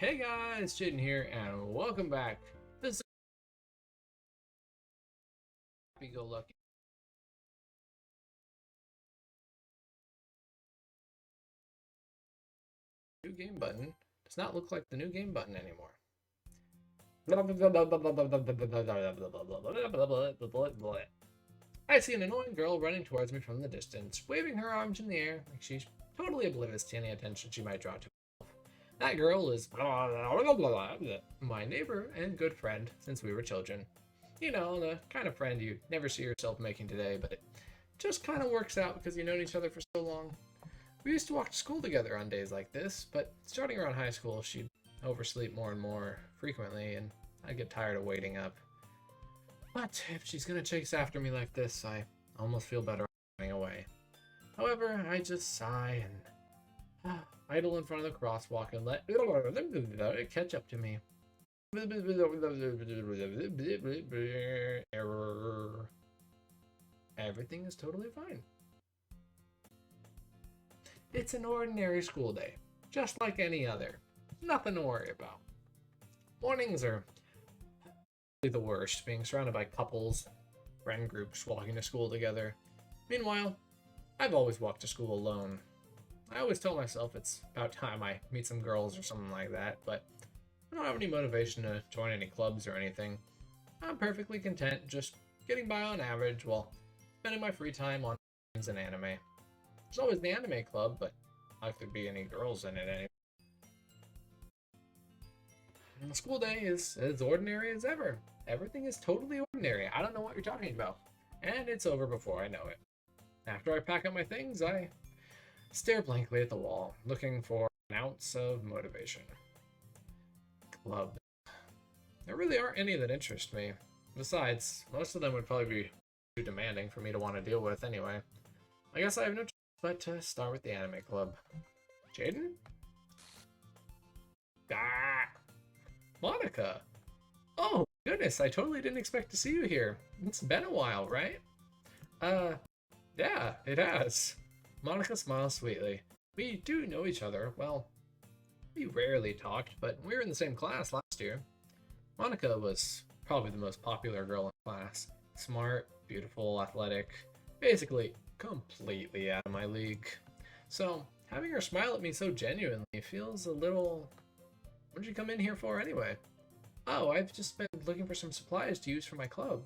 Hey guys, Jaden here, and welcome back. This is Happy Go Lucky. New game button does not look like the new game button anymore. I see an annoying girl running towards me from the distance, waving her arms in the air like she's totally oblivious to any attention she might draw to herself. That girl is my neighbor and good friend since we were children. You know, the kind of friend you never see yourself making today, but it just kind of works out because you've known each other for so long. We used to walk to school together on days like this, but starting around high school, she'd oversleep more and more frequently, and I'd get tired of waiting up. But if she's gonna chase after me like this, I almost feel better running away. However, I just sigh and idle in front of the crosswalk and let it catch up to me. Error. Everything is totally fine. It's an ordinary school day, just like any other. Nothing to worry about. Mornings are the worst, being surrounded by couples, friend groups walking to school together. Meanwhile, I've always walked to school alone. I always tell myself it's about time I meet some girls or something like that, but I don't have any motivation to join any clubs or anything. I'm perfectly content just getting by on average while spending my free time on games and anime. There's always the anime club, but I could be any girls in it anyway. And the school day is as ordinary as ever. Everything is totally ordinary. I don't know what you're talking about. And it's over before I know it. After I pack up my things, I stare blankly at the wall, looking for an ounce of motivation. Club. There really aren't any that interest me. Besides, most of them would probably be too demanding for me to want to deal with anyway. I guess I have no choice but to start with the anime club. Jaden? Ah! Monica! Oh, goodness, I totally didn't expect to see you here. It's been a while, right? Uh, yeah, it has. Monica smiles sweetly. We do know each other. Well, we rarely talked, but we were in the same class last year. Monica was probably the most popular girl in class. Smart, beautiful, athletic, basically completely out of my league. So, having her smile at me so genuinely feels a little... What did you come in here for anyway? Oh, I've just been looking for some supplies to use for my club.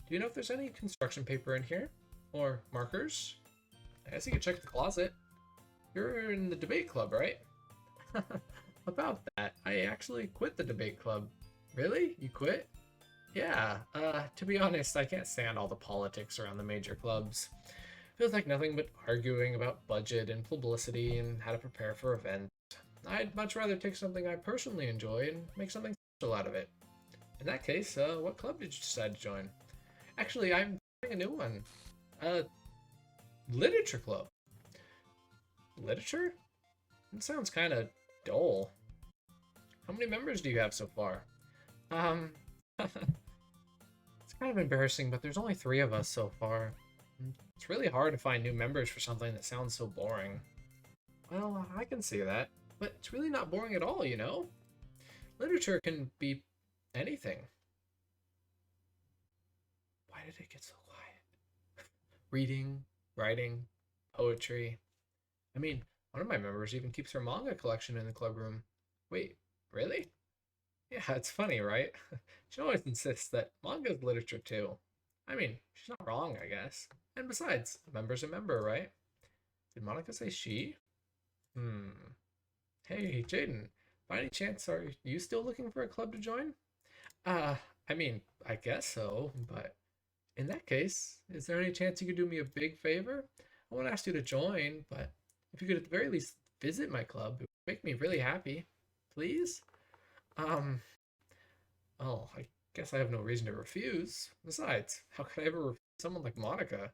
Do you know if there's any construction paper in here? Or markers? I guess you could check the closet. You're in the debate club, right? About that, I actually quit the debate club. Really? You quit? Yeah, to be honest, I can't stand all the politics around the major clubs. Feels like nothing but arguing about budget and publicity and how to prepare for events. I'd much rather take something I personally enjoy and make something special out of it. In that case, what club did you decide to join? Actually, I'm joining a new one. Uh, Literature club. Literature? That sounds kind of dull. How many members do you have so far? Um, it's kind of embarrassing, but there's only 3 of us so far. It's really hard to find new members for something that sounds so boring. Well, I can see that, but it's really not boring at all, you know? Literature can be anything. Why did it get so quiet? Reading, writing, poetry. I mean, one of my members even keeps her manga collection in the club room. Wait, really? Yeah, it's funny, right? She always insists that manga is literature too. I mean, she's not wrong, I guess. And besides, a member's a member, right? Did Monica say she? Hmm. Hey, Jaden, by any chance, are you still looking for a club to join? Uh, I mean, I guess so, but in that case, is there any chance you could do me a big favor? I won't ask you to join, but if you could at the very least visit my club, it would make me really happy. Please? Um, oh, I guess I have no reason to refuse. Besides, how could I ever refuse someone like Monica?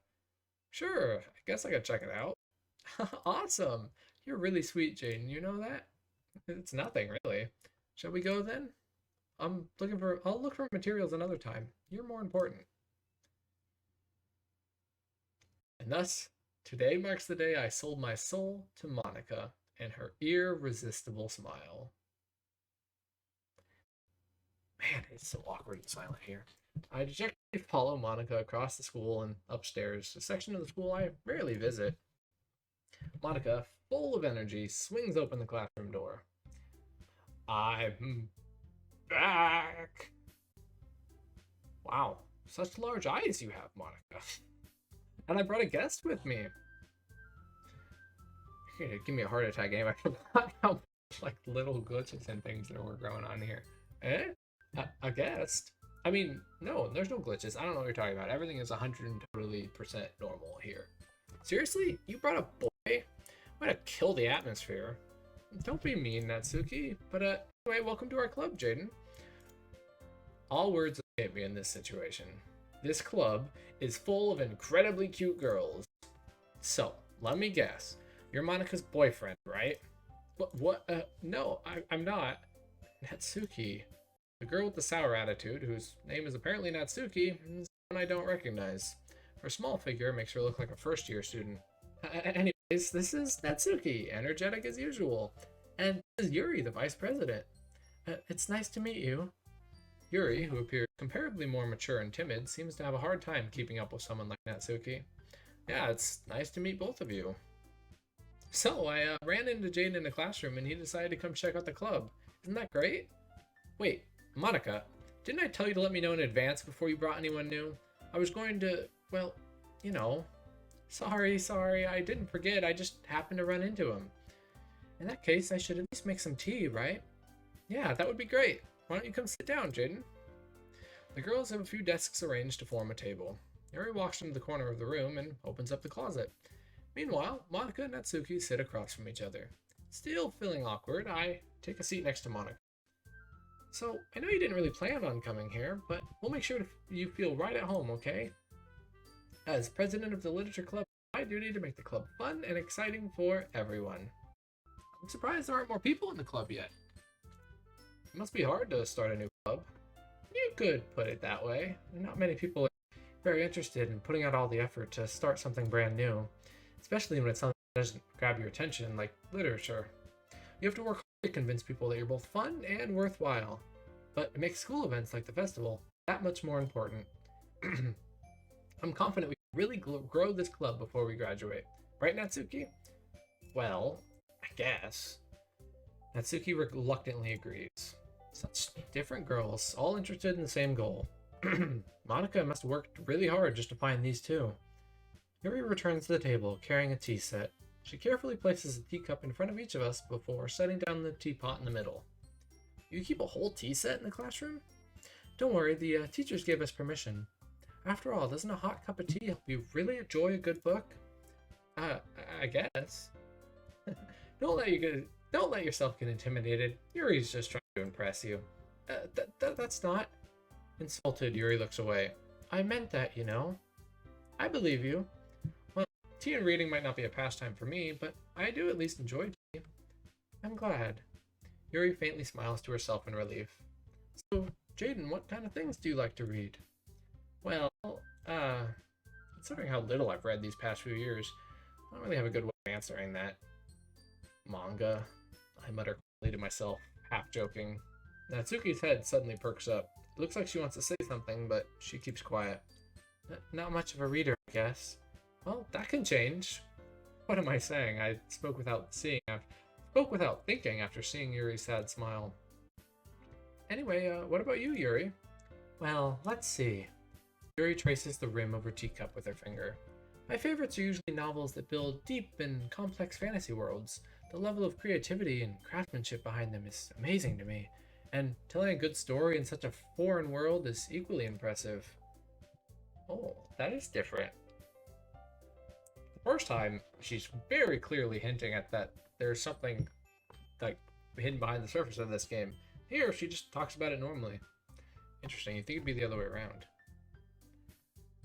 Sure, I guess I could check it out. Awesome! You're really sweet, Jaden. You know that? It's nothing, really. Shall we go then? I'll look for materials another time. You're more important. And thus, today marks the day I sold my soul to Monica and her irresistible smile. Man, it's so awkward and silent here. I dejectedly follow Monica across the school and upstairs, a section of the school I rarely visit. Monica, full of energy, swings open the classroom door. I'm back! Wow, such large eyes you have, Monica. And I brought a guest with me. You're gonna give me a heart attack anyway. I forgot how like little glitches and things there were going on here. Eh? A guest? I mean, no, there's no glitches. I don't know what you're talking about. Everything is 100% totally normal here. Seriously? You brought a boy? I'm gonna kill the atmosphere. Don't be mean, Natsuki. But anyway, welcome to our club, Jaden. All words escape me in this situation. This club is full of incredibly cute girls. So, let me guess. You're Monica's boyfriend, right? What? No, I'm not. Natsuki. The girl with the sour attitude, whose name is apparently Natsuki, is one I don't recognize. Her small figure makes her look like a first-year student. Anyways, this is Natsuki, energetic as usual. And this is Yuri, the vice president. It's nice to meet you. Yuri, who appears comparably more mature and timid, seems to have a hard time keeping up with someone like Natsuki. Yeah, it's nice to meet both of you. So, I ran into Jaden in the classroom and he decided to come check out the club. Isn't that great? Wait, Monica, didn't I tell you to let me know in advance before you brought anyone new? I was going to, well, you know. Sorry, I didn't forget, I just happened to run into him. In that case, I should at least make some tea, right? Yeah, that would be great. Why don't you come sit down, Jaden? The girls have a few desks arranged to form a table. Yuri walks into the corner of the room and opens up the closet. Meanwhile, Monica and Natsuki sit across from each other. Still feeling awkward, I take a seat next to Monica. So, I know you didn't really plan on coming here, but we'll make sure you feel right at home, okay? As president of the literature club, it's my duty to make the club fun and exciting for everyone. I'm surprised there aren't more people in the club yet. It must be hard to start a new club. You could put it that way. Not many people are very interested in putting out all the effort to start something brand new, especially when it's something that doesn't grab your attention, like literature. You have to work hard to convince people that you're both fun and worthwhile. But it makes school events like the festival that much more important. I'm confident we can really grow this club before we graduate. Right, Natsuki? Well, I guess. Natsuki reluctantly agrees. Such different girls, all interested in the same goal. Monica must have worked really hard just to find these two. Yuri returns to the table, carrying a tea set. She carefully places a teacup in front of each of us before setting down the teapot in the middle. You keep a whole tea set in the classroom? Don't worry, the teachers gave us permission. After all, doesn't a hot cup of tea help you really enjoy a good book? I guess. Don't let yourself get intimidated. Yuri's just trying to impress you. That's not... Insulted, Yuri looks away. I meant that, you know. I believe you. Well, tea and reading might not be a pastime for me, but I do at least enjoy tea. I'm glad. Yuri faintly smiles to herself in relief. So, Jaden, what kind of things do you like to read? Well, considering how little I've read these past few years, I don't really have a good way of answering that. Manga, I mutter quietly to myself, half joking. Natsuki's head suddenly perks up. It looks like she wants to say something, but she keeps quiet. Not much of a reader, I guess. Well, that can change. What am I saying? I spoke without thinking after seeing Yuri's sad smile. Anyway, what about you, Yuri? Well, let's see. Yuri traces the rim of her teacup with her finger. My favorites are usually novels that build deep and complex fantasy worlds. The level of creativity and craftsmanship behind them is amazing to me, and telling a good story in such a foreign world is equally impressive. Oh, that is different. The first time, she's very clearly hinting at that there's something like hidden behind the surface of this game. Here, she just talks about it normally. Interesting, you'd think it'd be the other way around.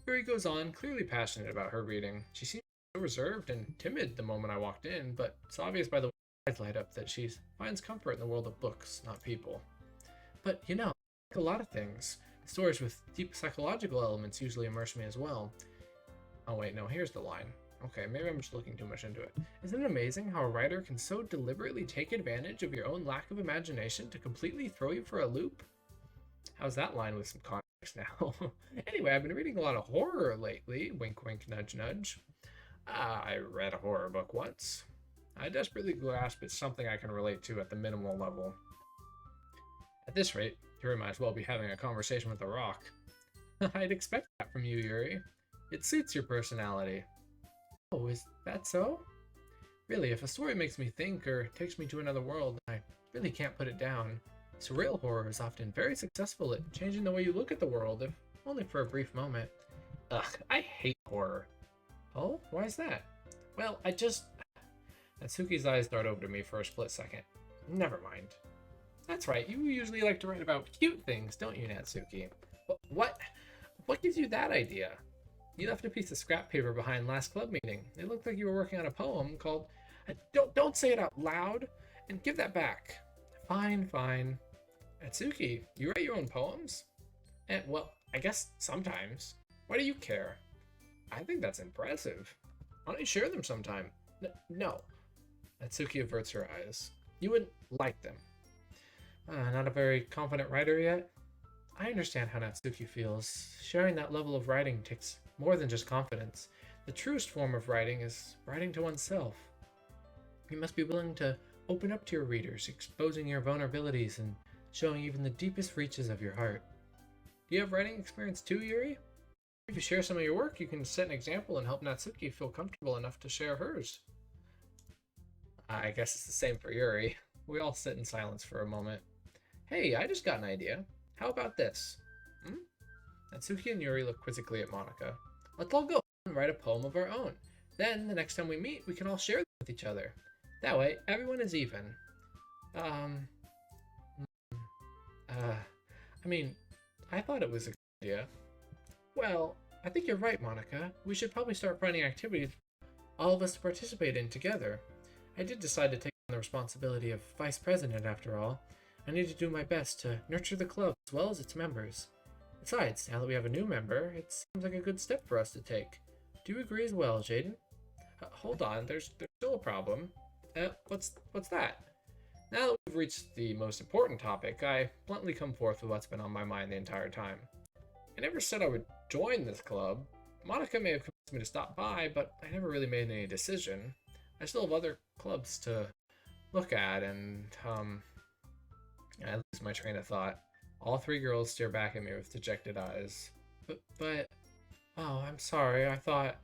Yuri goes on, clearly passionate about her reading. She seems so reserved and timid the moment I walked in, but it's obvious by the way her eyes light up that she finds comfort in the world of books, not people. But, you know, like a lot of things, stories with deep psychological elements usually immerse me as well. Oh wait, no, here's the line. Okay, maybe I'm just looking too much into it. Isn't it amazing how a writer can so deliberately take advantage of your own lack of imagination to completely throw you for a loop? How's that line with some context now? Anyway, I've been reading a lot of horror lately. Wink, wink, nudge, nudge. I read a horror book once. I desperately grasp it's something I can relate to at the minimal level. At this rate, Yuri might as well be having a conversation with a rock. I'd expect that from you, Yuri. It suits your personality. Oh, is that so? Really, if a story makes me think or takes me to another world, I really can't put it down. Surreal horror is often very successful at changing the way you look at the world, if only for a brief moment. Ugh, I hate horror. Oh, why is that? Well, Natsuki's eyes dart over to me for a split second. Never mind. That's right, you usually like to write about cute things, don't you, Natsuki? What? What gives you that idea? You left a piece of scrap paper behind last club meeting. It looked like you were working on a poem called... Don't say it out loud, and give that back. Fine, fine. Natsuki, you write your own poems? Well, I guess sometimes. Why do you care? I think that's impressive. Why don't you share them sometime? No. Natsuki averts her eyes. You wouldn't like them. Not a very confident writer yet? I understand how Natsuki feels. Sharing that level of writing takes more than just confidence. The truest form of writing is writing to oneself. You must be willing to open up to your readers, exposing your vulnerabilities and showing even the deepest reaches of your heart. Do you have writing experience too, Yuri? If you share some of your work, you can set an example and help Natsuki feel comfortable enough to share hers. I guess it's the same for Yuri. We all sit in silence for a moment. Hey, I just got an idea. How about this? Natsuki and Yuri look quizzically at Monika. Let's all go and write a poem of our own. Then, the next time we meet, we can all share them with each other. That way, everyone is even. I thought it was a good idea. Well, I think you're right, Monika. We should probably start finding activities all of us to participate in together. I did decide to take on the responsibility of vice president after all. I need to do my best to nurture the club as well as its members. Besides, now that we have a new member, it seems like a good step for us to take. Do you agree as well, Jaden? Hold on, there's still a problem. What's that? Now that we've reached the most important topic, I bluntly come forth with what's been on my mind the entire time. I never said I would join this club. Monika may have convinced me to stop by, but I never really made any decision. I still have other clubs to look at, and, I lose my train of thought. All three girls stare back at me with dejected eyes. But, oh, I'm sorry, I thought...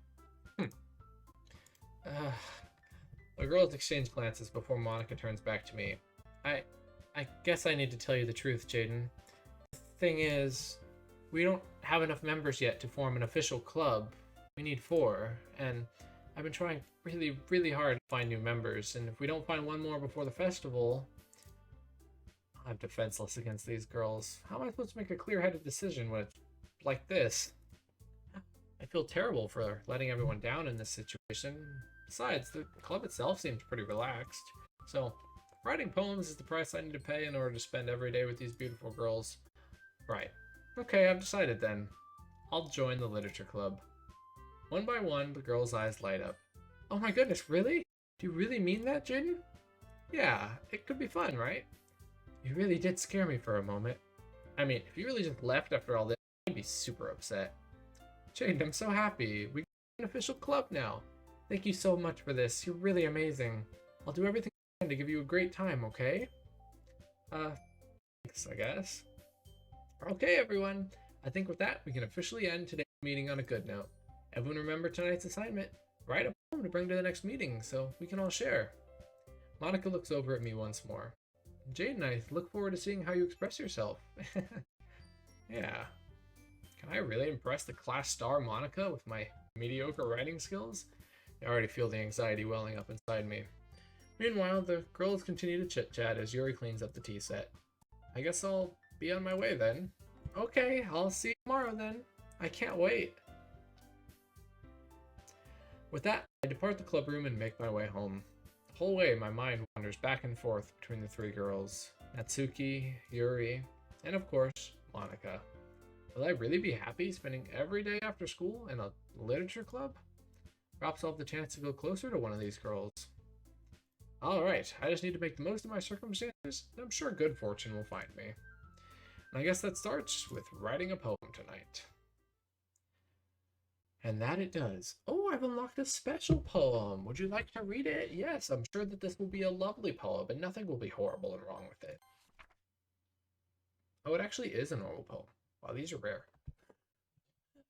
The girls exchange glances before Monika turns back to me. I guess I need to tell you the truth, Jaden. The thing is, we don't have enough members yet to form an official club. We need 4, and I've been trying really, really hard to find new members, and if we don't find one more before the festival... I'm defenseless against these girls. How am I supposed to make a clear-headed decision when it's like this? I feel terrible for letting everyone down in this situation. Besides, the club itself seems pretty relaxed. So, writing poems is the price I need to pay in order to spend every day with these beautiful girls. Right. Okay, I've decided then. I'll join the literature club. One by one, the girls' eyes light up. Oh my goodness, really? Do you really mean that, Jaden? Yeah, it could be fun, right? You really did scare me for a moment. I mean, if you really just left after all this, I'd be super upset. Jaden, I'm so happy. We got an official club now. Thank you so much for this. You're really amazing. I'll do everything I can to give you a great time, okay? Thanks, I guess. Okay, everyone. I think with that, we can officially end today's meeting on a good note. Everyone remember tonight's assignment. Write a poem to bring to the next meeting so we can all share. Monika looks over at me once more. Jaden, I look forward to seeing how you express yourself. Yeah. Can I really impress the class star Monika with my mediocre writing skills? I already feel the anxiety welling up inside me. Meanwhile, the girls continue to chit-chat as Yuri cleans up the tea set. I guess I'll be on my way then. Okay, I'll see you tomorrow then. I can't wait. With that, I depart the club room and make my way home. The whole way, my mind wanders back and forth between the 3 girls, Natsuki, Yuri, and of course, Monika. Will I really be happy spending every day after school in a literature club? Perhaps I'll have the chance to go closer to one of these girls. Alright, I just need to make the most of my circumstances, and I'm sure good fortune will find me. I guess that starts with writing a poem tonight. And that it does. Oh, I've unlocked a special poem. Would you like to read it? Yes, I'm sure that this will be a lovely poem, and nothing will be horrible and wrong with it. Oh, it actually is a normal poem. Wow, these are rare.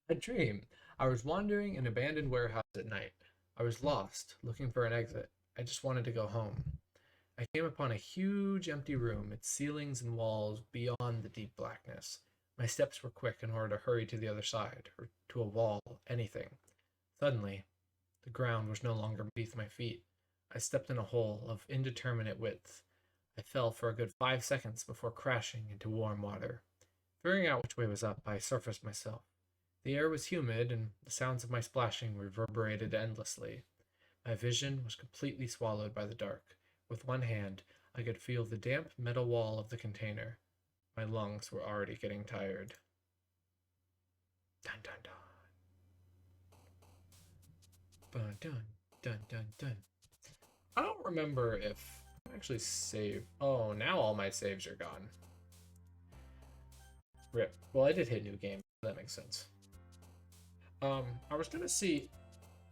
A dream. I was wandering in an abandoned warehouse at night. I was lost, looking for an exit. I just wanted to go home. I came upon a huge empty room, its ceilings and walls beyond the deep blackness. My steps were quick in order to hurry to the other side, or to a wall, anything. Suddenly, the ground was no longer beneath my feet. I stepped in a hole of indeterminate width. I fell for a good 5 seconds before crashing into warm water. Figuring out which way was up, I surfaced myself. The air was humid, and the sounds of my splashing reverberated endlessly. My vision was completely swallowed by the dark. With one hand, I could feel the damp metal wall of the container. My lungs were already getting tired. Dun dun dun. Dun dun dun dun dun. I don't remember if I actually save. Oh, now all my saves are gone. Rip. Well, I did hit new game. That makes sense. I was gonna see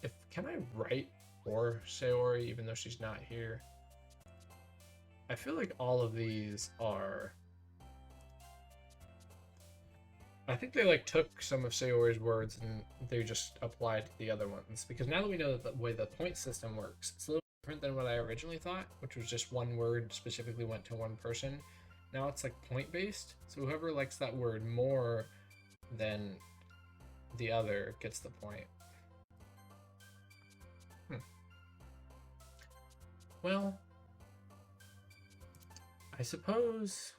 if can I write for Sayori even though she's not here. I feel like all of these are. I think they like took some of Sayori's words and they just applied to the other ones because now that we know the way the point system works, it's a little different than what I originally thought, which was just one word specifically went to one person. Now it's like point based, so whoever likes that word more than the other gets the point. Well, I suppose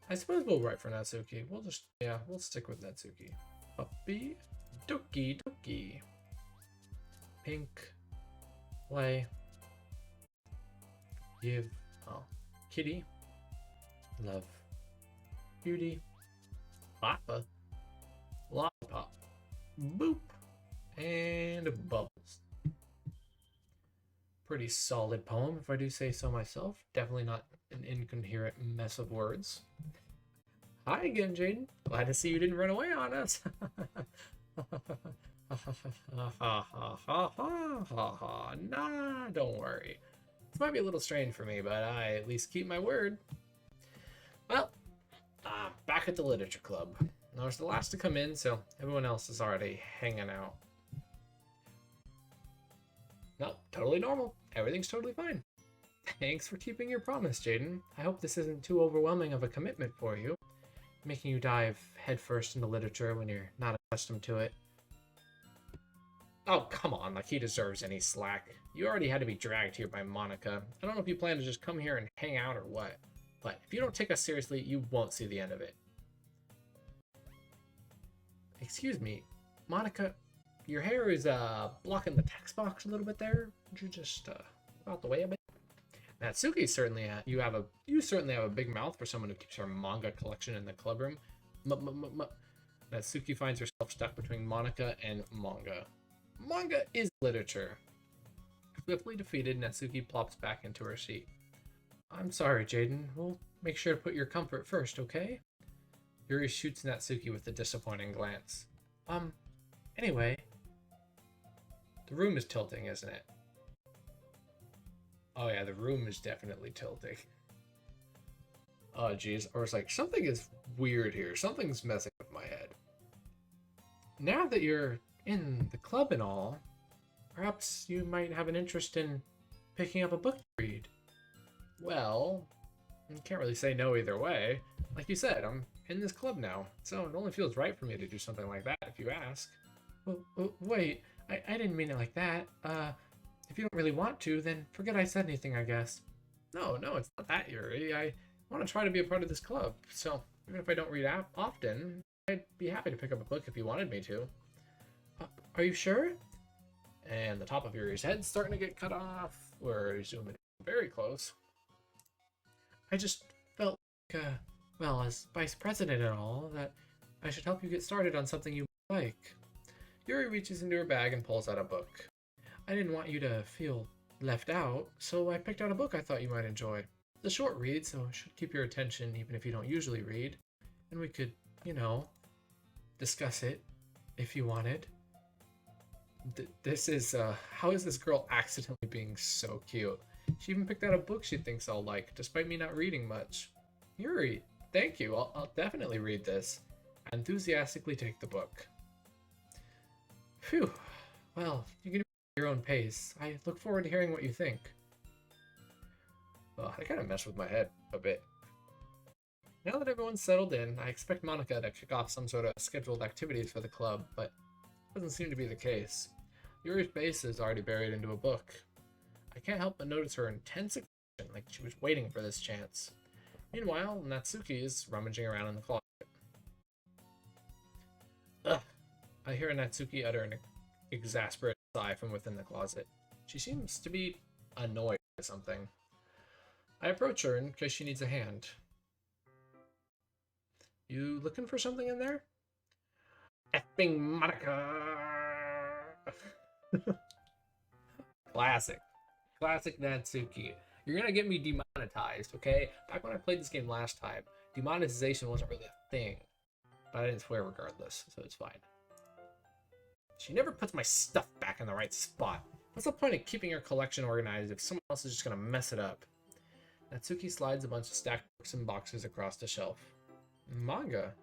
we'll write for Natsuki. We'll stick with Natsuki. Puppy, Doki, Doki. Pink, play, give, kitty, love, beauty, papa, lollipop, boop, and bubbles. Pretty solid poem, if I do say so myself. Definitely not an incoherent mess of words. Hi again, Jaden. Glad to see you didn't run away on us. Nah, don't worry. This might be a little strange for me, but I at least keep my word. Well, back at the literature club. I was the last to come in, so everyone else is already hanging out. No, totally normal. Everything's totally fine. Thanks for keeping your promise, Jaden. I hope this isn't too overwhelming of a commitment for you, making you dive headfirst into literature when you're not accustomed to it. Oh, come on, like he deserves any slack. You already had to be dragged here by Monica. I don't know if you plan to just come here and hang out or what, but if you don't take us seriously, you won't see the end of it. Excuse me, Monica, your hair is blocking the text box a little bit there. Would you just out the way a bit? Natsuki, certainly you certainly have a big mouth for someone who keeps her manga collection in the club room. Natsuki finds herself stuck between Monica and manga. Manga is literature. Swiftly defeated, Natsuki plops back into her seat. I'm sorry, Jaden. We'll make sure to put your comfort first, okay? Yuri shoots Natsuki with a disappointing glance. Anyway. The room is tilting, isn't it? Oh yeah, the room is definitely tilting. Oh geez, or it's like, something is weird here. Something's messing with my head. Now that you're in the club and all, perhaps you might have an interest in picking up a book to read. Well, I can't really say no either way. Like you said, I'm in this club now, so it only feels right for me to do something like that if you ask. Wait, I didn't mean it like that. If you don't really want to, then forget I said anything, I guess. No, it's not that, Yuri. I want to try to be a part of this club, so even if I don't read often, I'd be happy to pick up a book if you wanted me to. Are you sure? And the top of Yuri's head's starting to get cut off. We're zooming very close. I just felt like, well, as vice president and all, that I should help you get started on something you like. Yuri reaches into her bag and pulls out a book. I didn't want you to feel left out, so I picked out a book I thought you might enjoy. It's a short read, so it should keep your attention even if you don't usually read. And we could, you know, discuss it if you wanted. This is, how is this girl accidentally being so cute? She even picked out a book she thinks I'll like, despite me not reading much. Yuri, thank you. I'll definitely read this. I enthusiastically take the book. Phew. Well, you can do it at your own pace. I look forward to hearing what you think. Well, I kind of messed with my head a bit. Now that everyone's settled in, I expect Monica to kick off some sort of scheduled activities for the club, but it doesn't seem to be the case. Yuri's face is already buried into a book. I can't help but notice her intense expression, like she was waiting for this chance. Meanwhile, Natsuki is rummaging around in the closet. Ugh! I hear Natsuki utter an exasperated sigh from within the closet. She seems to be annoyed by something. I approach her in case she needs a hand. You looking for something in there? Effing Monica! Classic. Classic Natsuki. You're gonna get me demonetized, okay? Back when I played this game last time, demonetization wasn't really a thing. But I didn't swear regardless, so it's fine. She never puts my stuff back in the right spot. What's the point of keeping your collection organized if someone else is just gonna mess it up? Natsuki slides a bunch of stacked books and boxes across the shelf. Manga?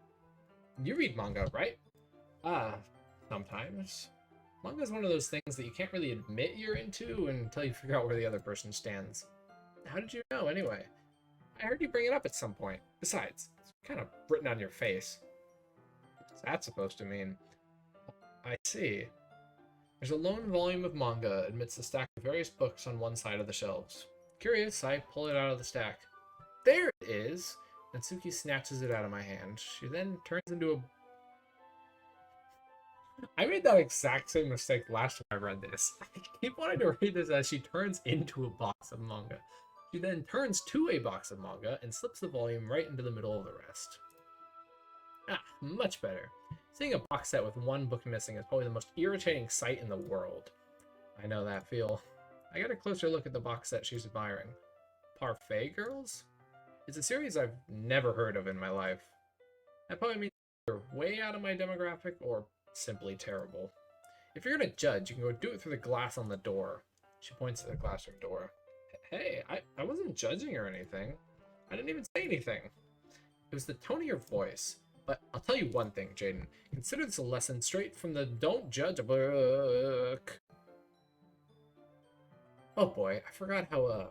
You read manga, right? Sometimes. Manga is one of those things that you can't really admit you're into until you figure out where the other person stands. How did you know, anyway? I heard you bring it up at some point. Besides, it's kind of written on your face. What's that supposed to mean? I see. There's a lone volume of manga amidst a stack of various books on one side of the shelves. Curious, I pull it out of the stack. There it is! Natsuki snatches it out of my hand. She then turns into a... I made that exact same mistake last time I read this. I keep wanting to read this as she turns into a box of manga. She then turns to a box of manga and slips the volume right into the middle of the rest. Ah, much better. Seeing a box set with one book missing is probably the most irritating sight in the world. I know that feel. I get a closer look at the box set she's admiring. Parfait Girls? It's a series I've never heard of in my life. That probably means they're way out of my demographic or simply terrible. If you're gonna judge, you can go do it through the glass on the door. She points to the classroom door. Hey, I wasn't judging or anything. I didn't even say anything. It was the tone of your voice. But I'll tell you one thing, Jaden. Consider this a lesson straight from the Don't Judge a Book. Oh boy, I forgot how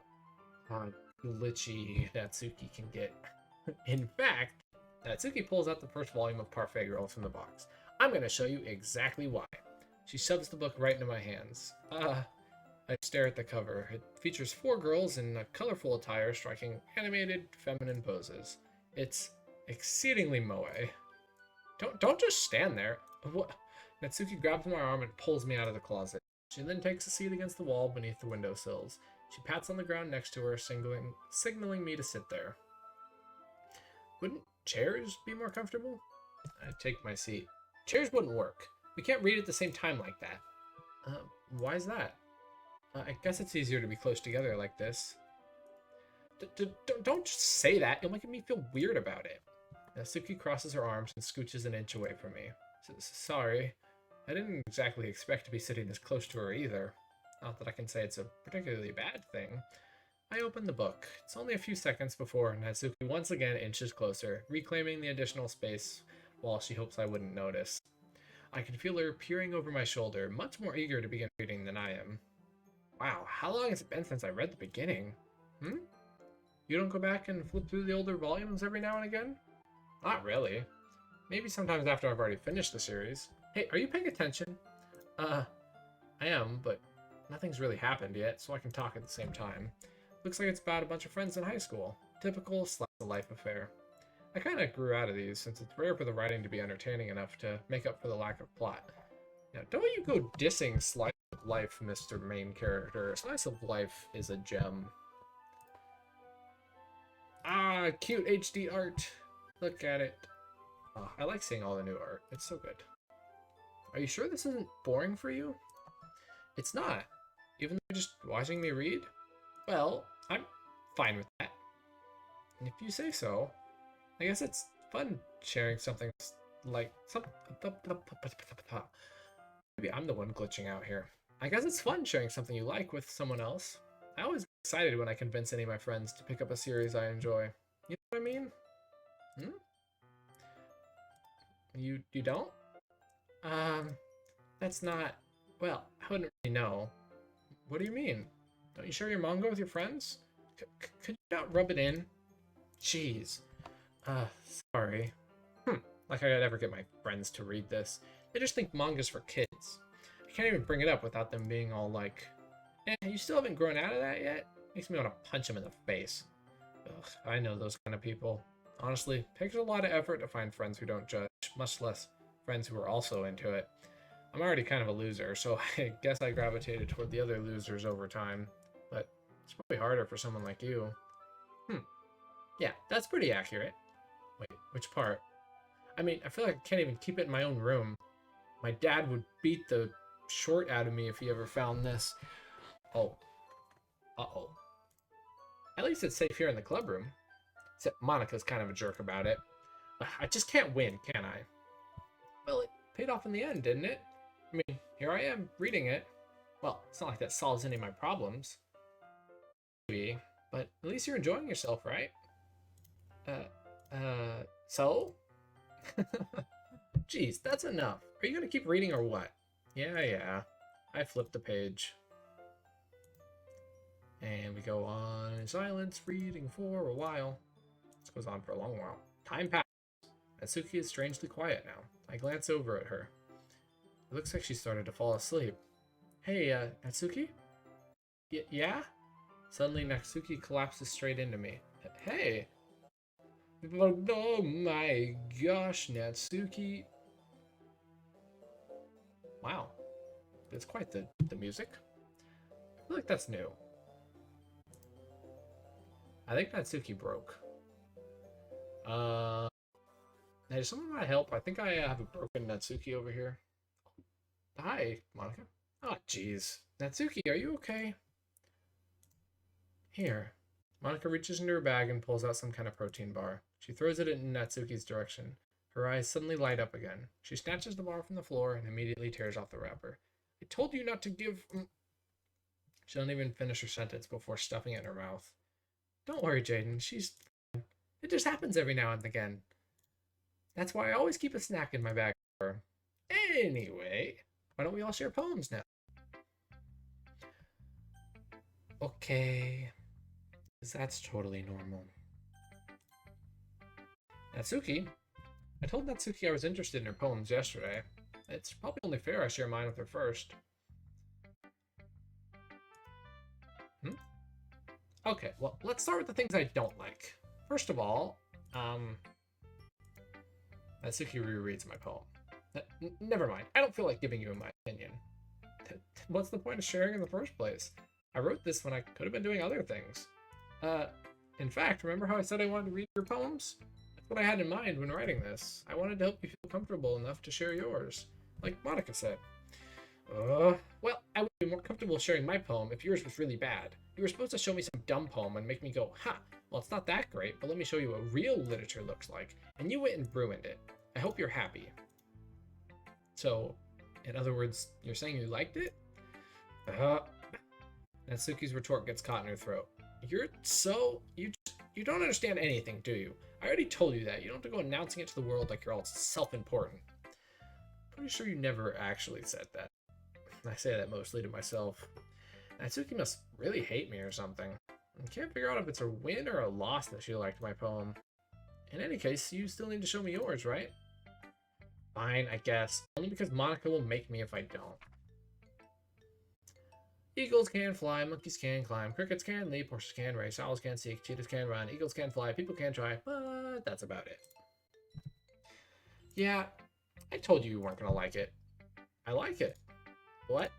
glitchy Natsuki can get. In fact, Natsuki pulls out the first volume of Parfait Girls from the box. I'm going to show you exactly why. She shoves the book right into my hands. I stare at the cover. It features 4 girls in a colorful attire striking animated, feminine poses. It's exceedingly moe. Don't just stand there. What? Natsuki grabs my arm and pulls me out of the closet. She then takes a seat against the wall beneath the windowsills. She pats on the ground next to her, signaling me to sit there. Wouldn't chairs be more comfortable? I take my seat. Chairs wouldn't work. We can't read at the same time like that. Why is that? I guess it's easier to be close together like this. Don't just say that. You'll make me feel weird about it. Natsuki crosses her arms and scooches an inch away from me. Sorry. I didn't exactly expect to be sitting this close to her either. Not that I can say it's a particularly bad thing. I open the book. It's only a few seconds before Natsuki once again inches closer, reclaiming the additional space while she hopes I wouldn't notice. I can feel her peering over my shoulder, much more eager to begin reading than I am. Wow, how long has it been since I read the beginning? You don't go back and flip through the older volumes every now and again? Not really. Maybe sometimes after I've already finished the series. Hey, are you paying attention? I am, but nothing's really happened yet, so I can talk at the same time. Looks like it's about a bunch of friends in high school. Typical slice-of-life affair. I kinda grew out of these, since it's rare for the writing to be entertaining enough to make up for the lack of plot. Now, don't you go dissing Slice of Life, Mr. Main Character. Slice of Life is a gem. Ah, cute HD art. Look at it. Oh, I like seeing all the new art. It's so good. Are you sure this isn't boring for you? It's not. Even though you're just watching me read? Well, I'm fine with that. If you say so. I guess it's fun sharing something like some. Maybe I'm the one glitching out here. I guess it's fun sharing something you like with someone else. I always get excited when I convince any of my friends to pick up a series I enjoy. You know what I mean? Hmm? You don't? Um, that's not. Well, I wouldn't really know. What do you mean? Don't you share your manga with your friends? Could you not rub it in? Jeez. Sorry. Like I could ever get my friends to read this. They just think manga's for kids. I can't even bring it up without them being all like, you still haven't grown out of that yet? Makes me want to punch them in the face. Ugh, I know those kind of people. Honestly, it takes a lot of effort to find friends who don't judge, much less friends who are also into it. I'm already kind of a loser, so I guess I gravitated toward the other losers over time. But it's probably harder for someone like you. Yeah, that's pretty accurate. Wait, which part? I mean, I feel like I can't even keep it in my own room. My dad would beat the short out of me if he ever found this. Oh. Uh-oh. At least it's safe here in the club room. Except Monica's kind of a jerk about it. I just can't win, can I? Well, it paid off in the end, didn't it? I mean, here I am, reading it. Well, it's not like that solves any of my problems. Maybe, but at least you're enjoying yourself, right? So? Jeez, that's enough. Are you gonna keep reading or what? Yeah. I flipped the page. And we go on in silence, reading for a while. This goes on for a long while. Time passes. Natsuki is strangely quiet now. I glance over at her. It looks like she started to fall asleep. Hey, Natsuki? Yeah? Suddenly, Natsuki collapses straight into me. Hey! Oh my gosh, Natsuki. Wow. That's quite the music. I feel like that's new. I think Natsuki broke. Hey, does someone want to help? I think I have a broken Natsuki over here. Hi, Monica. Oh, jeez. Natsuki, are you okay? Here. Monica reaches into her bag and pulls out some kind of protein bar. She throws it in Natsuki's direction. Her eyes suddenly light up again. She snatches the bar from the floor and immediately tears off the wrapper. I told you not to give... She doesn't even finish her sentence before stuffing it in her mouth. Don't worry, Jaden. She's fine. It just happens every now and again. That's why I always keep a snack in my bag for her. Anyway, why don't we all share poems now? Okay. That's totally normal. Natsuki? I told Natsuki I was interested in her poems yesterday. It's probably only fair I share mine with her first. Okay, well, let's start with the things I don't like. First of all, Natsuki rereads my poem. Never mind, I don't feel like giving you my opinion. What's the point of sharing in the first place? I wrote this when I could have been doing other things. In fact, remember how I said I wanted to read your poems? That's what I had in mind when writing this. I wanted to help you feel comfortable enough to share yours, like Monica said. Well, I would be more comfortable sharing my poem if yours was really bad. You were supposed to show me some dumb poem and make me go, ha, well, it's not that great, but let me show you what real literature looks like. And you went and ruined it. I hope you're happy. So, in other words, you're saying you liked it? Natsuki's retort gets caught in her throat. You don't understand anything, do you? I already told you that. You don't have to go announcing it to the world like you're all self-important. Pretty sure you never actually said that. I say that mostly to myself. Natsuki must really hate me or something. I can't figure out if it's a win or a loss that she liked my poem. In any case, you still need to show me yours, right? Fine, I guess. Only because Monica will make me if I don't. Eagles can fly, monkeys can climb, crickets can leap, horses can race, owls can seek, cheetahs can run, eagles can fly, people can try, but that's about it. Yeah, I told you weren't gonna like it. I like it. What?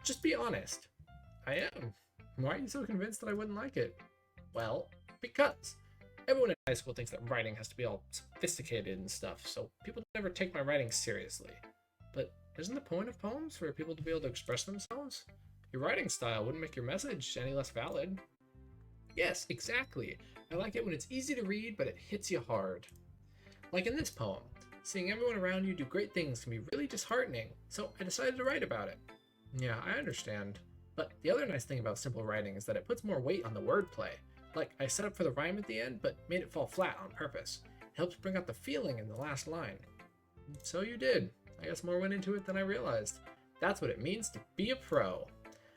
Just be honest. I am. Why are you so convinced that I wouldn't like it? Well, because everyone in high school thinks that writing has to be all sophisticated and stuff, so people never take my writing seriously. But isn't the point of poems for people to be able to express themselves? Your writing style wouldn't make your message any less valid. Yes, exactly. I like it when it's easy to read, but it hits you hard. Like in this poem, seeing everyone around you do great things can be really disheartening, so I decided to write about it. Yeah, I understand. But the other nice thing about simple writing is that it puts more weight on the wordplay. Like, I set up for the rhyme at the end, but made it fall flat on purpose. It helps bring out the feeling in the last line. So you did. I guess more went into it than I realized. That's what it means to be a pro.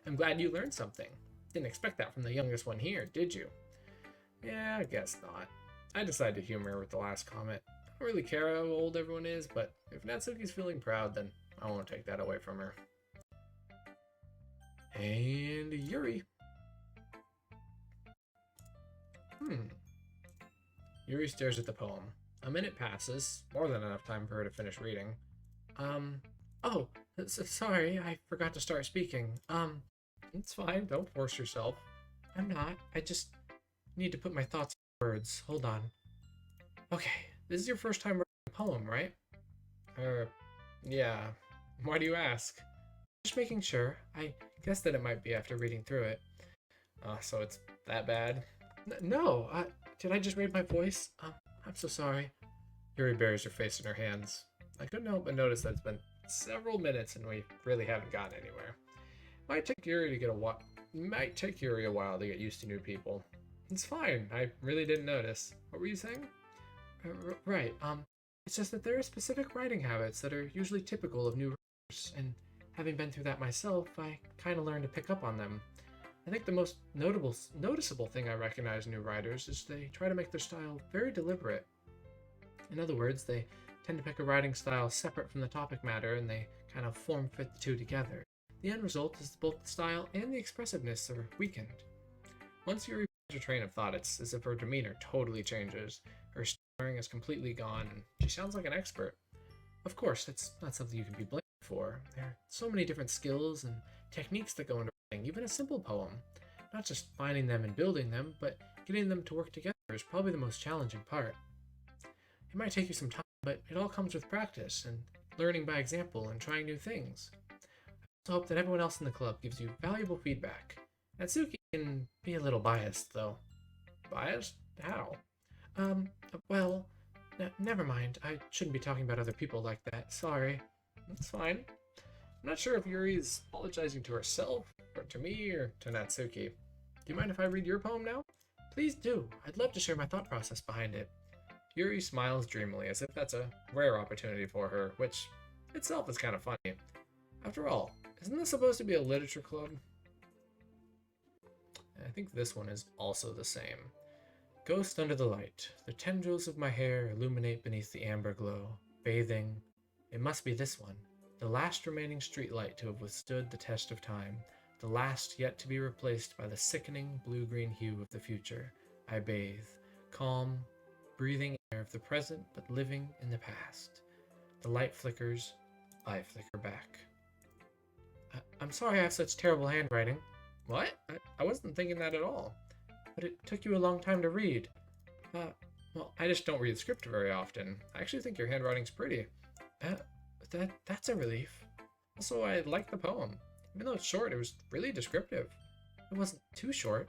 I'm glad you learned something. Didn't expect that from the youngest one here, did you? Yeah, I guess not. I decided to humor her with the last comment. I don't really care how old everyone is, but if Natsuki's feeling proud, then I won't take that away from her. And Yuri. Yuri stares at the poem. A minute passes, more than enough time for her to finish reading. Oh, sorry, I forgot to start speaking. It's fine, don't force yourself. I'm not, I just need to put my thoughts in words. Hold on. Okay, this is your first time writing a poem, right? Yeah. Why do you ask? Just making sure. I guess that it might be after reading through it. So it's that bad? No, did I just raise my voice? I'm so sorry. Yuri buries her face in her hands. I couldn't help but notice that it's been several minutes and we really haven't gotten anywhere. Might take Yuri a while to get used to new people. It's fine. I really didn't notice. What were you saying? Right. It's just that there are specific writing habits that are usually typical of new writers, and having been through that myself, I kind of learned to pick up on them. I think the most noticeable thing I recognize in new writers is they try to make their style very deliberate. In other words, they tend to pick a writing style separate from the topic matter and they kind of form fit the two together. The end result is both the style and the expressiveness are weakened. Once you reach her train of thought, it's as if her demeanor totally changes. Her staring is completely gone and she sounds like an expert. Of course, it's not something you can be blamed for. There are so many different skills and techniques that go into writing, even a simple poem. Not just finding them and building them, but getting them to work together is probably the most challenging part. It might take you some time, but it all comes with practice and learning by example and trying new things. I also hope that everyone else in the club gives you valuable feedback. Natsuki can be a little biased, though. Biased? How? Well, never mind. I shouldn't be talking about other people like that. Sorry. It's fine. I'm not sure if Yuri is apologizing to herself, or to me, or to Natsuki. Do you mind if I read your poem now? Please do. I'd love to share my thought process behind it. Yuri smiles dreamily, as if that's a rare opportunity for her, which itself is kind of funny. After all, isn't this supposed to be a literature club? I think this one is also the same. Ghost under the light. The tendrils of my hair illuminate beneath the amber glow. Bathing. It must be this one. The last remaining streetlight to have withstood the test of time. The last yet to be replaced by the sickening blue-green hue of the future. I bathe. Calm, breathing air of the present but living in the past. The light flickers. I flicker back. I'm sorry I have such terrible handwriting. What? I wasn't thinking that at all. But it took you a long time to read. Well, I just don't read script very often. I actually think your handwriting's pretty. That's a relief. Also, I like the poem. Even though it's short, it was really descriptive. It wasn't too short.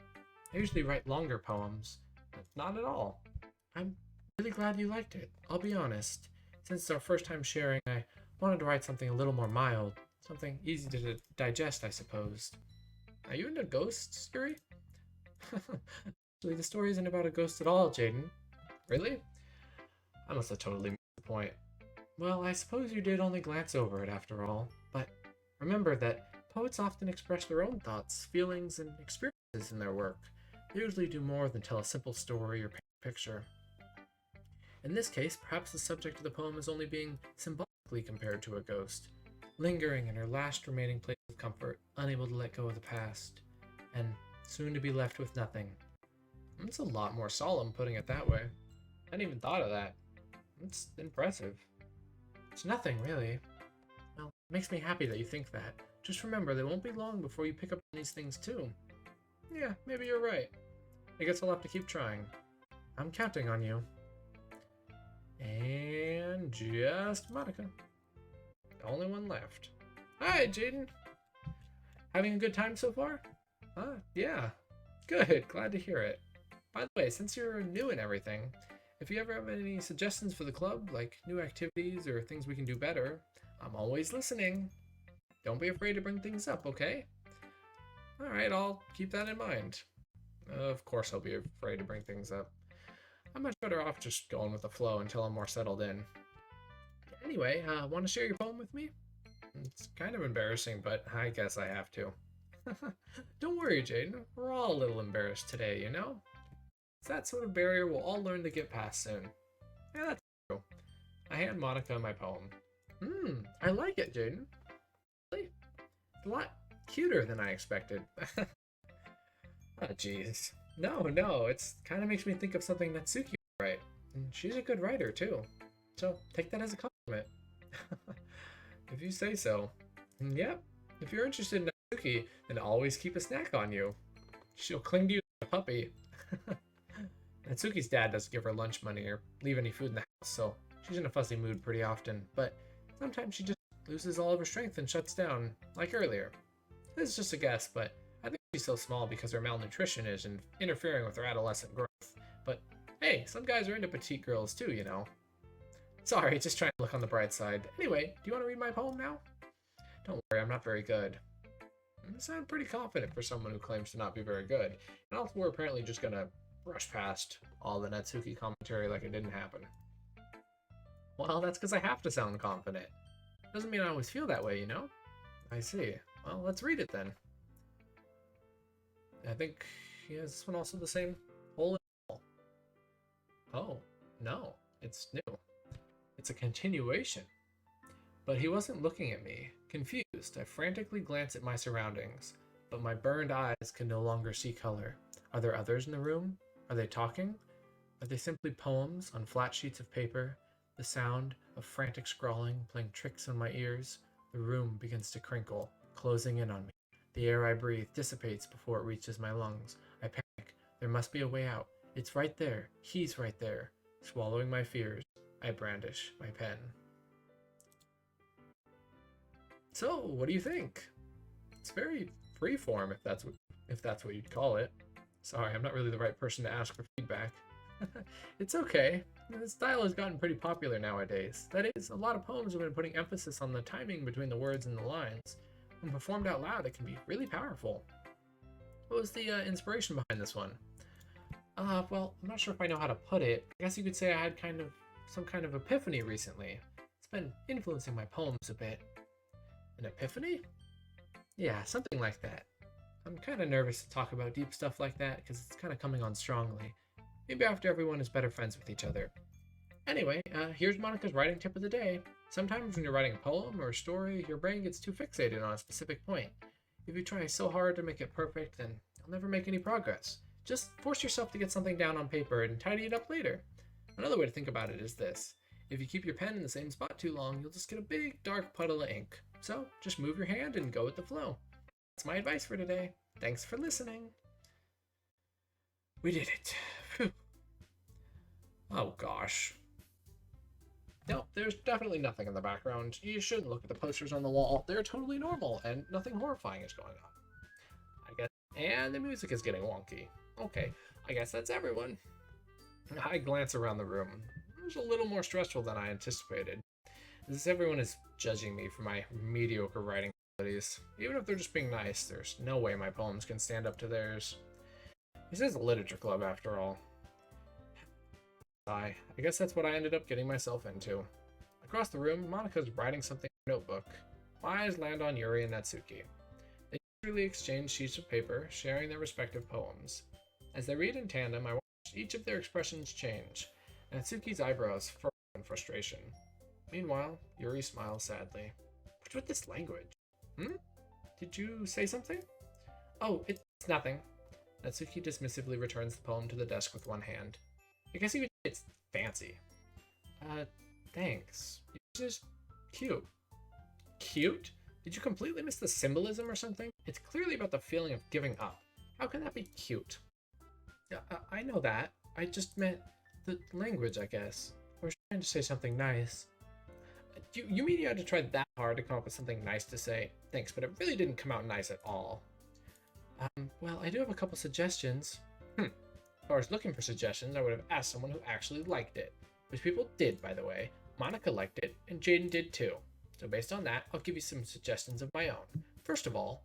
I usually write longer poems, but not at all. I'm really glad you liked it, I'll be honest. Since it's our first time sharing, I wanted to write something a little more mild. Something easy to digest, I suppose. Are you into ghosts, Yuri? Actually, the story isn't about a ghost at all, Jaden. Really? I must have totally missed the point. Well, I suppose you did only glance over it after all, but remember that poets often express their own thoughts, feelings, and experiences in their work. They usually do more than tell a simple story or paint a picture. In this case, perhaps the subject of the poem is only being symbolically compared to a ghost, lingering in her last remaining place of comfort, unable to let go of the past, and soon to be left with nothing. It's a lot more solemn putting it that way. I hadn't even thought of that. It's impressive. It's nothing, really. Well, it makes me happy that you think that. Just remember, they won't be long before you pick up on these things too. Yeah, maybe you're right. I guess I'll have to keep trying. I'm counting on you. And just Monica. The only one left. Hi, Jaden. Having a good time so far? Yeah. Good, glad to hear it. By the way, since you're new and everything, if you ever have any suggestions for the club, like new activities or things we can do better, I'm always listening. Don't be afraid to bring things up, okay? Alright, I'll keep that in mind. Of course I'll be afraid to bring things up. I'm much better off just going with the flow until I'm more settled in. Anyway, want to share your poem with me? It's kind of embarrassing, but I guess I have to. Don't worry, Jaden. We're all a little embarrassed today, you know? It's that sort of barrier we'll all learn to get past soon. Yeah, that's true. I hand Monica my poem. I like it, Jaden. Really? It's a lot cuter than I expected. Oh, jeez. No, it's kind of makes me think of something Natsuki would write. And she's a good writer, too. So take that as a compliment. If you say so. Yep. If you're interested in Natsuki, then always keep a snack on you. She'll cling to you like a puppy. Natsuki's dad doesn't give her lunch money or leave any food in the house, so she's in a fussy mood pretty often, but sometimes she just loses all of her strength and shuts down, like earlier. This is just a guess, but I think she's so small because her malnutrition is interfering with her adolescent growth. But hey, some guys are into petite girls too, you know. Sorry, just trying to look on the bright side. Anyway, do you want to read my poem now? Don't worry, I'm not very good. You sound pretty confident for someone who claims to not be very good. And also, we're apparently just gonna brush past all the Natsuki commentary like it didn't happen. Well, that's because I have to sound confident. Doesn't mean I always feel that way, you know? I see. Well, let's read it then. I think, yeah, is this one also the same? Hole in the wall. Oh, no, it's new. It's a continuation. But he wasn't looking at me. Confused, I frantically glance at my surroundings, but my burned eyes can no longer see color. Are there others in the room? Are they talking? Are they simply poems on flat sheets of paper? The sound of frantic scrawling playing tricks on my ears. The room begins to crinkle, closing in on me. The air I breathe dissipates before it reaches my lungs. I panic. There must be a way out. It's right there. He's right there. Swallowing my fears, I brandish my pen. So, what do you think? It's very freeform, if that's what you'd call it. Sorry, I'm not really the right person to ask for feedback. It's okay. The style has gotten pretty popular nowadays. That is, a lot of poems have been putting emphasis on the timing between the words and the lines. When performed out loud, it can be really powerful. What was the inspiration behind this one? Well, I'm not sure if I know how to put it. I guess you could say I had some kind of epiphany recently. It's been influencing my poems a bit. An epiphany? Yeah, something like that. I'm kind of nervous to talk about deep stuff like that because it's kind of coming on strongly. Maybe after everyone is better friends with each other. Anyway, here's Monica's writing tip of the day. Sometimes when you're writing a poem or a story, your brain gets too fixated on a specific point. If you try so hard to make it perfect, then you'll never make any progress. Just force yourself to get something down on paper and tidy it up later. Another way to think about it is this. If you keep your pen in the same spot too long, you'll just get a big, dark puddle of ink. So, just move your hand and go with the flow. That's my advice for today. Thanks for listening. We did it. Phew. Oh gosh. No, there's definitely nothing in the background. You shouldn't look at the posters on the wall. They're totally normal, and nothing horrifying is going on. I guess. And the music is getting wonky. Okay, I guess that's everyone. I glance around the room. It was a little more stressful than I anticipated. As everyone is judging me for my mediocre writing abilities. Even if they're just being nice, there's no way my poems can stand up to theirs. This is a literature club after all. I guess that's what I ended up getting myself into. Across the room, Monika's writing something in her notebook. My eyes land on Yuri and Natsuki. They usually exchange sheets of paper, sharing their respective poems. As they read in tandem, I watch each of their expressions change. Natsuki's eyebrows furrow in frustration. Meanwhile, Yuri smiles sadly. What's with this language? Did you say something? Oh, it's nothing. Natsuki dismissively returns the poem to the desk with one hand. I guess you could say it's fancy. Thanks. It's just cute. Cute? Did you completely miss the symbolism or something? It's clearly about the feeling of giving up. How can that be cute? I know that. I just meant the language, I guess. I was trying to say something nice. You mean you had to try that hard to come up with something nice to say? Thanks, but it really didn't come out nice at all. Well, I do have a couple suggestions. If I was looking for suggestions, I would have asked someone who actually liked it. Which people did, by the way. Monica liked it, and Jaden did too. So based on that, I'll give you some suggestions of my own. First of all,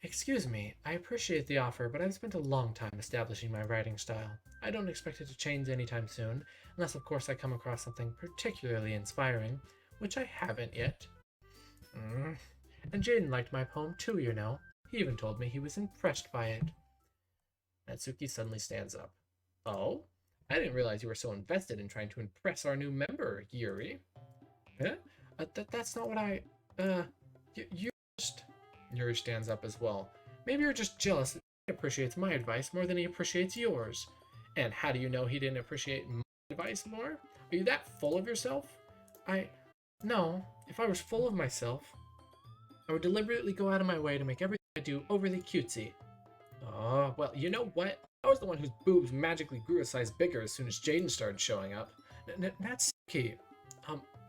excuse me, I appreciate the offer, but I've spent a long time establishing my writing style. I don't expect it to change anytime soon, unless of course I come across something particularly inspiring, which I haven't yet. Mm. And Jaden liked my poem too, you know. He even told me he was impressed by it. Natsuki suddenly stands up. Oh? I didn't realize you were so invested in trying to impress our new member, Yuri. Huh? That's not what I... you just... Yuri stands up as well. Maybe you're just jealous that he appreciates my advice more than he appreciates yours. And how do you know he didn't appreciate my advice more? Are you that full of yourself? No. If I was full of myself, I would deliberately go out of my way to make everything I do overly cutesy. Oh, well, you know what? I was the one whose boobs magically grew a size bigger as soon as Jaden started showing up. Natsuki.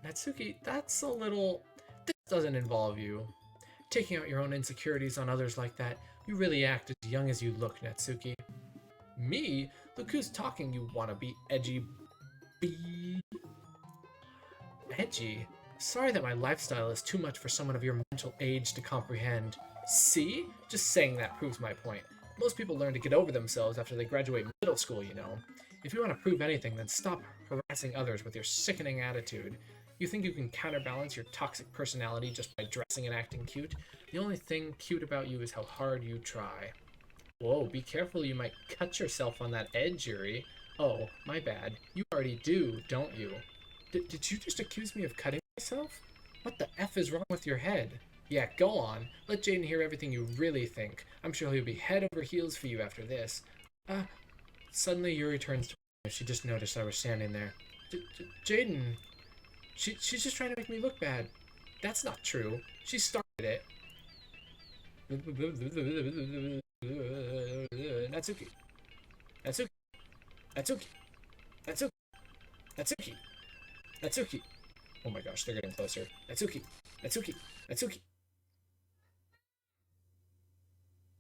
Natsuki, that's a little... This doesn't involve you. Taking out your own insecurities on others like that, you really act as young as you look, Natsuki. Me? Look who's talking, you wannabe edgy bee. Edgy? Sorry that my lifestyle is too much for someone of your mental age to comprehend. See? Just saying that proves my point. Most people learn to get over themselves after they graduate middle school, you know. If you want to prove anything, then stop harassing others with your sickening attitude. You think you can counterbalance your toxic personality just by dressing and acting cute? The only thing cute about you is how hard you try. Whoa, be careful, you might cut yourself on that edge, Yuri. Oh, my bad. You already do, don't you? Did you just accuse me of cutting myself? What the F is wrong with your head? Yeah, go on. Let Jaden hear everything you really think. I'm sure he'll be head over heels for you after this. Suddenly Yuri turns to me. She just noticed I was standing there. Jaden, she's just trying to make me look bad. That's not true. She started it. Natsuki. Natsuki. Natsuki. Natsuki. Natsuki. Natsuki. Oh my gosh, they're getting closer. Natsuki. Natsuki. Natsuki.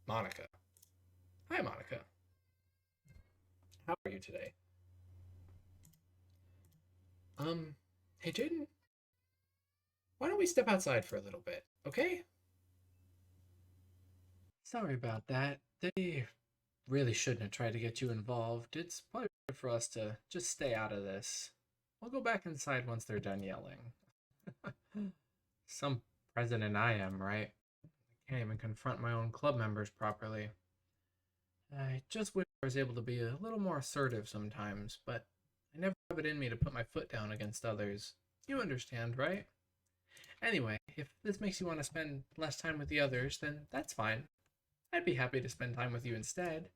Monica. Hi, Monica. How are you today? Hey, Jaden. Why don't we step outside for a little bit, okay? Sorry about that. They really shouldn't have tried to get you involved. It's probably better for us to just stay out of this. We'll go back inside once they're done yelling. Some president I am, right? I can't even confront my own club members properly. I just wish I was able to be a little more assertive sometimes, but I never have it in me to put my foot down against others. You understand, right? Anyway, if this makes you want to spend less time with the others, then that's fine. I'd be happy to spend time with you instead.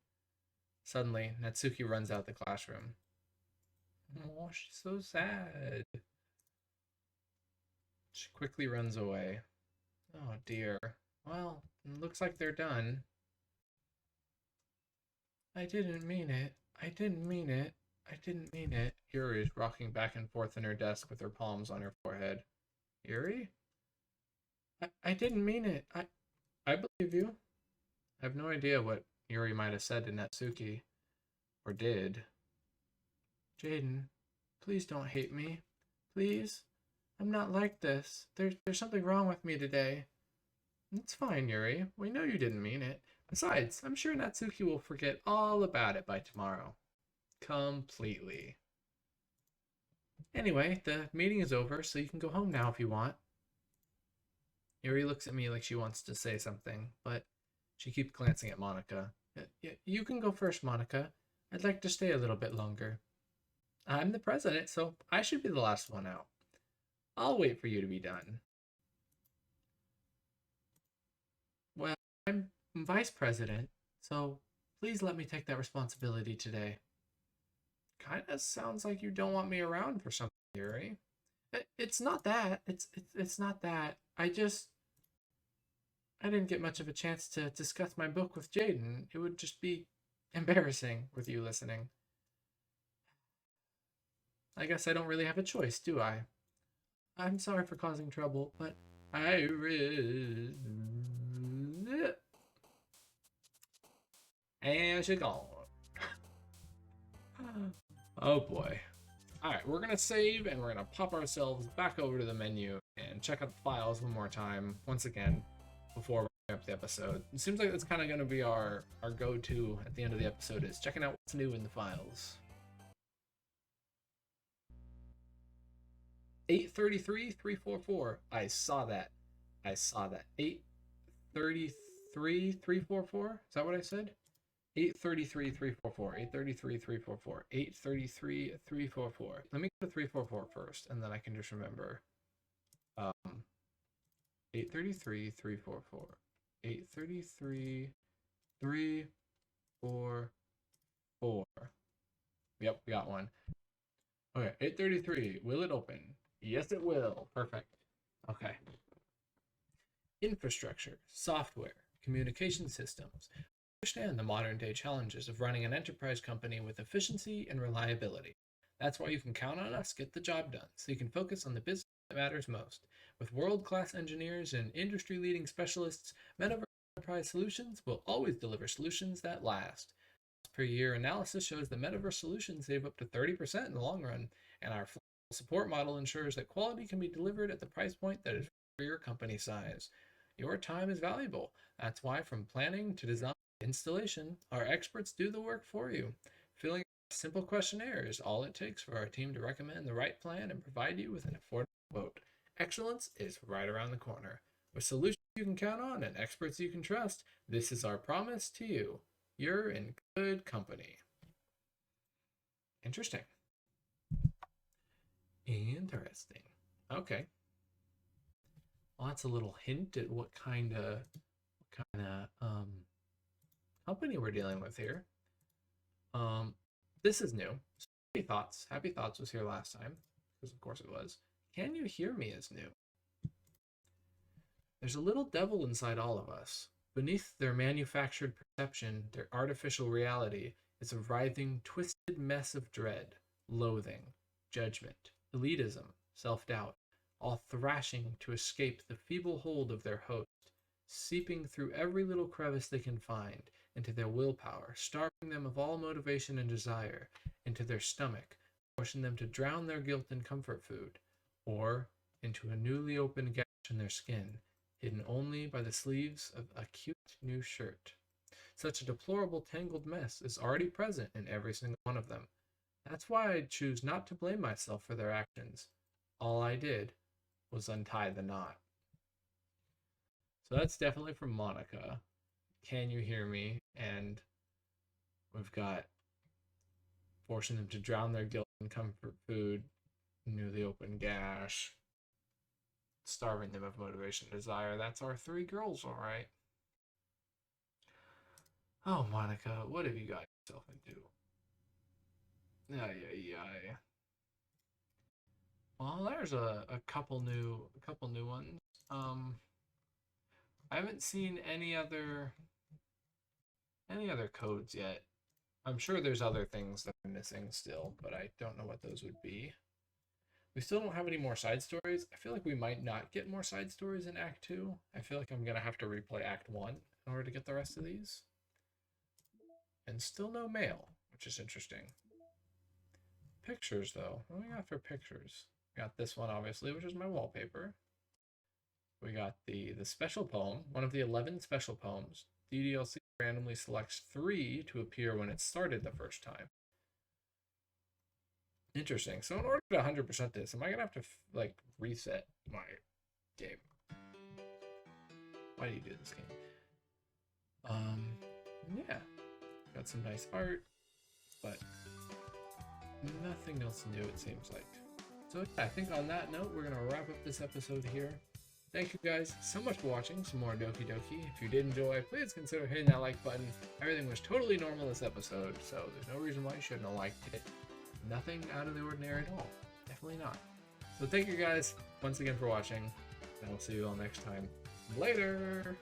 Suddenly, Natsuki runs out the classroom. Oh, she's so sad. She quickly runs away. Oh dear. Well, it looks like they're done. I didn't mean it. I didn't mean it. I didn't mean it. Yuri is rocking back and forth in her desk with her palms on her forehead. Yuri? I didn't mean it. I believe you. I have no idea what Yuri might have said to Natsuki. Or did. Jaden, please don't hate me. Please? I'm not like this. There's something wrong with me today. It's fine, Yuri. We know you didn't mean it. Besides, I'm sure Natsuki will forget all about it by tomorrow. Completely. Anyway, the meeting is over, so you can go home now if you want. Yuri looks at me like she wants to say something, but she keeps glancing at Monica. You can go first, Monica. I'd like to stay a little bit longer. I'm the president, so I should be the last one out. I'll wait for you to be done. Well, I'm vice president, so please let me take that responsibility today. Kinda sounds like you don't want me around for something, Yuri. It's not that. It's not that. I didn't get much of a chance to discuss my book with Jaden. It would just be embarrassing with you listening. I guess I don't really have a choice, do I? I'm sorry for causing trouble, but I And she's gone. Oh boy. Alright, we're gonna save and we're gonna pop ourselves back over to the menu and check out the files one more time, once again, before we wrap up the episode. It seems like that's kind of gonna be our go-to at the end of the episode, is checking out what's new in the files. 833-344. I saw that. 833-344. Is that what I said? 833-344. 833-344. 833-344. Let me go to 344 first, and then I can just remember. 833-344. 833-344. Yep, we got one. Okay, 833. Will it open? Yes, it will. Perfect. Okay. Infrastructure, software, communication systems. Understand the modern day challenges of running an enterprise company with efficiency and reliability. That's why you can count on us to get the job done, so you can focus on the business that matters most. With world-class engineers and industry-leading specialists, Metaverse Enterprise Solutions will always deliver solutions that last. Per year analysis shows that Metaverse solutions save up to 30% in the long run, and our support model ensures that quality can be delivered at the price point that is for your company size. Your time is valuable. That's why from planning to design to installation, our experts do the work for you. Filling a simple questionnaire is all it takes for our team to recommend the right plan and provide you with an affordable quote. Excellence is right around the corner. With solutions you can count on and experts you can trust, this is our promise to you. You're in good company. Interesting. Okay. Well, that's a little hint at what kind of company we're dealing with here. This is new. Happy Thoughts. Happy Thoughts was here last time, because of course it was. Can You Hear Me is new. There's a little devil inside all of us. Beneath their manufactured perception, their artificial reality, is a writhing, twisted mess of dread, loathing, judgment, elitism, self-doubt, all thrashing to escape the feeble hold of their host, seeping through every little crevice they can find into their willpower, starving them of all motivation and desire, into their stomach, forcing them to drown their guilt in comfort food, or into a newly opened gash in their skin, hidden only by the sleeves of a cute new shirt. Such a deplorable tangled mess is already present in every single one of them. That's why I choose not to blame myself for their actions. All I did was untie the knot. So that's definitely from Monica. Can You Hear Me? And we've got forcing them to drown their guilt in comfort food, newly opened gash, starving them of motivation and desire. That's our three girls, all right. Oh, Monica, what have you got yourself into? Yeah. Well, there's a couple new ones. I haven't seen any other codes yet. I'm sure there's other things that I'm missing still, but I don't know what those would be. We still don't have any more side stories. I feel like we might not get more side stories in Act 2. I feel like I'm going to have to replay Act 1 in order to get the rest of these. And still no mail, which is interesting. Pictures, though. What do we got for pictures? We got this one, obviously, which is my wallpaper. We got the special poem, one of the 11 special poems. DDLC randomly selects 3 to appear when it started the first time. Interesting. So in order to 100% this, am I going to have to, like, reset my game? Why do you do this game? Yeah. Got some nice art, but nothing else new, it seems like. So yeah, I think on that note, we're going to wrap up this episode here. Thank you guys so much for watching some more Doki Doki. If you did enjoy, please consider hitting that like button. Everything was totally normal this episode, so there's no reason why you shouldn't have liked it. Nothing out of the ordinary at all. Definitely not. So thank you guys once again for watching, and I'll see you all next time. Later!